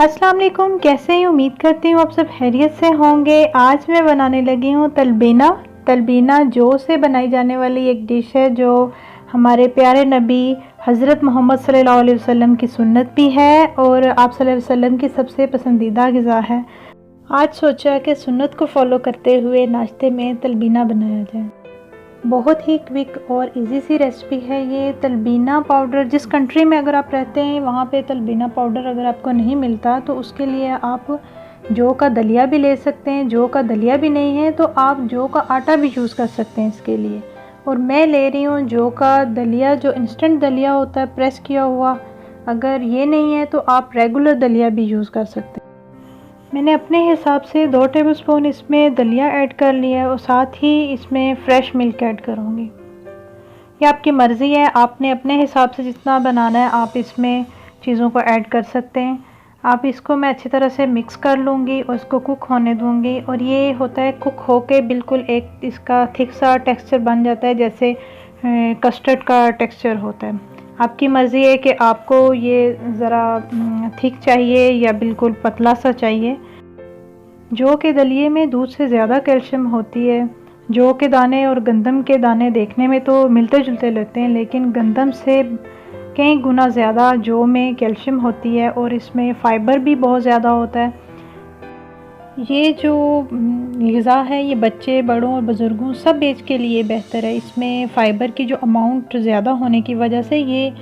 अस्सलाम वालेकुम, कैसे हैं? उम्मीद करती हूँ आप सब खैरियत से होंगे। आज मैं बनाने लगी हूँ तलबीना। तलबीना जौ से बनाई जाने वाली एक डिश है जो हमारे प्यारे नबी हज़रत मोहम्मद सल्लल्लाहु अलैहि वसल्लम की सुन्नत भी है और आप सल्लल्लाहु अलैहि वसल्लम की सबसे पसंदीदा ग़िज़ा है। आज सोचा कि सुन्नत को फॉलो करते हुए नाश्ते में तलबीना बनाया जाए। बहुत ही क्विक और इजी सी रेसिपी है ये। तलबीना पाउडर जिस कंट्री में अगर आप रहते हैं वहाँ पे तलबीना पाउडर अगर आपको नहीं मिलता तो उसके लिए आप जौ का दलिया भी ले सकते हैं। जौ का दलिया भी नहीं है तो आप जौ का आटा भी यूज़ कर सकते हैं इसके लिए। और मैं ले रही हूँ जौ का दलिया, जो इंस्टेंट दलिया होता है प्रेस किया हुआ। अगर ये नहीं है तो आप रेगुलर दलिया भी यूज़ कर सकते हैं। मैंने अपने हिसाब से 2 टेबलस्पून इसमें दलिया ऐड कर लिया है और साथ ही इसमें फ़्रेश मिल्क ऐड करूँगी। ये आपकी मर्ज़ी है, आपने अपने हिसाब से जितना बनाना है आप इसमें चीज़ों को ऐड कर सकते हैं। आप इसको मैं अच्छी तरह से मिक्स कर लूँगी और इसको कुक होने दूँगी। और ये होता है कुक होके बिल्कुल एक इसका थिक सा टेक्सचर बन जाता है, जैसे कस्टर्ड का टेक्सचर होता है। आपकी मर्ज़ी है कि आपको ये ज़रा थिक चाहिए या बिल्कुल पतला सा चाहिए। जौ के दलिए में दूध से ज़्यादा कैल्शियम होती है। जौ के दाने और गंदम के दाने देखने में तो मिलते जुलते लगते हैं, लेकिन गंदम से कई गुना ज़्यादा जौ में कैल्शियम होती है और इसमें फ़ाइबर भी बहुत ज़्यादा होता है। ये जो ग़िज़ा है ये बच्चे, बड़ों और बुज़ुर्गों सब एज के लिए बेहतर है। इसमें फ़ाइबर की जो अमाउंट ज़्यादा होने की वजह से ये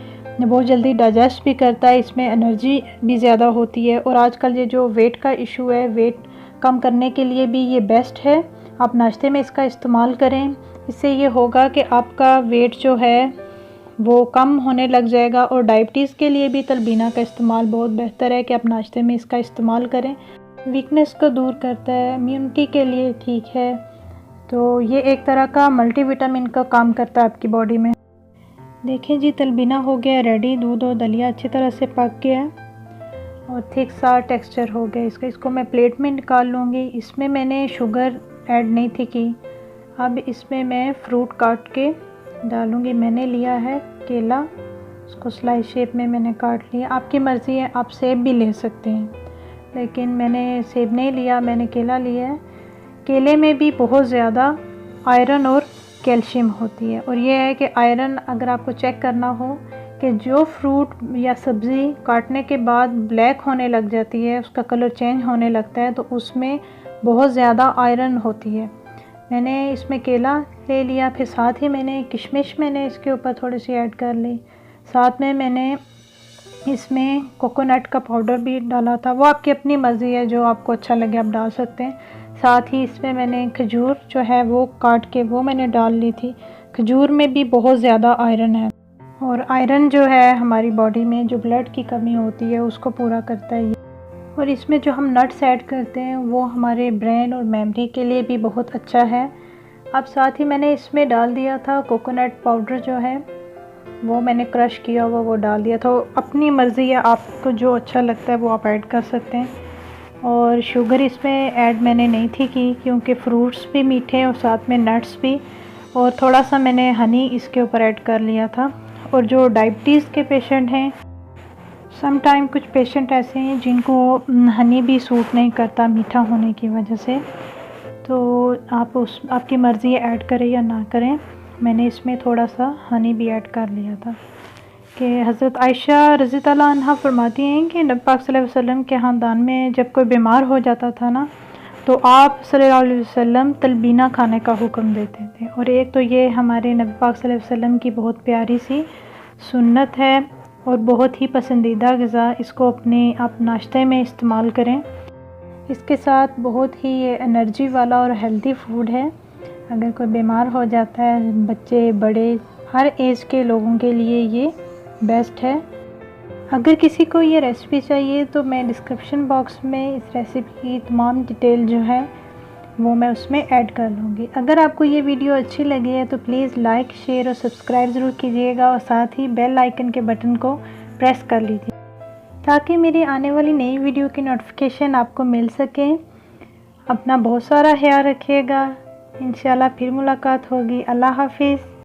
बहुत जल्दी डाइजेस्ट भी करता है। इसमें एनर्जी भी ज़्यादा होती है। और आजकल ये जो वेट का इशू है, वेट कम करने के लिए भी ये बेस्ट है। आप नाश्ते में इसका इस्तेमाल करें, इससे ये होगा कि आपका वेट जो है वो कम होने लग जाएगा। और डायबिटीज़ के लिए भी तलबीना का इस्तेमाल बहुत बेहतर है कि आप नाश्ते में इसका इस्तेमाल करें। वीकनेस को दूर करता है, इम्यूनिटी के लिए ठीक है। तो ये एक तरह का मल्टीविटामिन का काम करता है आपकी बॉडी में। देखें जी, तलबीना हो गया रेडी। दूध और दलिया अच्छी तरह से पक गया है और थिक सा टेक्सचर हो गया इसका। इसको मैं प्लेट में निकाल लूँगी। इसमें मैंने शुगर ऐड नहीं थी की। अब इसमें मैं फ्रूट काट के डालूँगी। मैंने लिया है केला, उसको स्लाइस शेप में मैंने काट लिया। आपकी मर्ज़ी है, आप सेब भी ले सकते हैं, लेकिन मैंने सेब नहीं लिया, मैंने केला लिया है। केले में भी बहुत ज़्यादा आयरन और कैल्शियम होती है। और ये है कि आयरन अगर आपको चेक करना हो कि जो फ्रूट या सब्ज़ी काटने के बाद ब्लैक होने लग जाती है, उसका कलर चेंज होने लगता है, तो उसमें बहुत ज़्यादा आयरन होती है। मैंने इसमें केला ले लिया, फिर साथ ही मैंने किशमिश मैंने इसके ऊपर थोड़ी सी ऐड कर ली। साथ में मैंने इसमें कोकोनट का पाउडर भी डाला था। वो आपकी अपनी मर्ज़ी है, जो आपको अच्छा लगे आप डाल सकते हैं। साथ ही इसमें मैंने खजूर जो है वो काट के वो मैंने डाल ली थी। खजूर में भी बहुत ज़्यादा आयरन है और आयरन जो है हमारी बॉडी में जो ब्लड की कमी होती है उसको पूरा करता है। और इसमें जो हम नट्स ऐड करते हैं वो हमारे ब्रेन और मेमोरी के लिए भी बहुत अच्छा है। अब साथ ही मैंने इसमें डाल दिया था कोकोनट पाउडर जो है वो मैंने क्रश किया हुआ वो डाल दिया था। अपनी मर्ज़ी है, आपको जो अच्छा लगता है वो आप ऐड कर सकते हैं। और शुगर इसमें ऐड मैंने नहीं थी की, क्योंकि फ्रूट्स भी मीठे हैं और साथ में नट्स भी। और थोड़ा सा मैंने हनी इसके ऊपर ऐड कर लिया था। और जो डायबिटीज़ के पेशेंट हैं, सम टाइम कुछ पेशेंट ऐसे हैं जिनको हनी भी सूट नहीं करता मीठा होने की वजह से, तो आपकी मर्ज़ी है ऐड करें या ना करें। मैंने इसमें थोड़ा सा हनी भी ऐड कर लिया था। कि हज़रत आयशा रज़ी अल्लाह अन्हा फरमाती हैं कि नबी पाक सल्लल्लाहु अलैहि वसल्लम के ख़ानदान में जब कोई बीमार हो जाता था ना, तो आप सल्लल्लाहु अलैहि वसल्लम तलबीना खाने का हुक्म देते थे। और एक तो ये हमारे नबी पाक सल्लल्लाहु अलैहि वसल्लम की बहुत प्यारी सी सुन्नत है और बहुत ही पसंदीदा ग़िज़ा। इसको अपने आप नाश्ते में इस्तेमाल करें। इसके साथ बहुत ही ये एनर्जी वाला और हेल्दी फूड है। अगर कोई बीमार हो जाता है, बच्चे बड़े हर एज के लोगों के लिए ये बेस्ट है। अगर किसी को ये रेसिपी चाहिए तो मैं डिस्क्रिप्शन बॉक्स में इस रेसिपी की तमाम डिटेल जो है वो मैं उसमें ऐड कर लूँगी। अगर आपको ये वीडियो अच्छी लगी है तो प्लीज़ लाइक, शेयर और सब्सक्राइब ज़रूर कीजिएगा और साथ ही बेल आइकन के बटन को प्रेस कर लीजिए ताकि मेरी आने वाली नई वीडियो की नोटिफिकेशन आपको मिल सके। अपना बहुत सारा ख्याल रखिएगा। इंशाल्लाह फिर मुलाकात होगी। अल्लाह हाफिज़।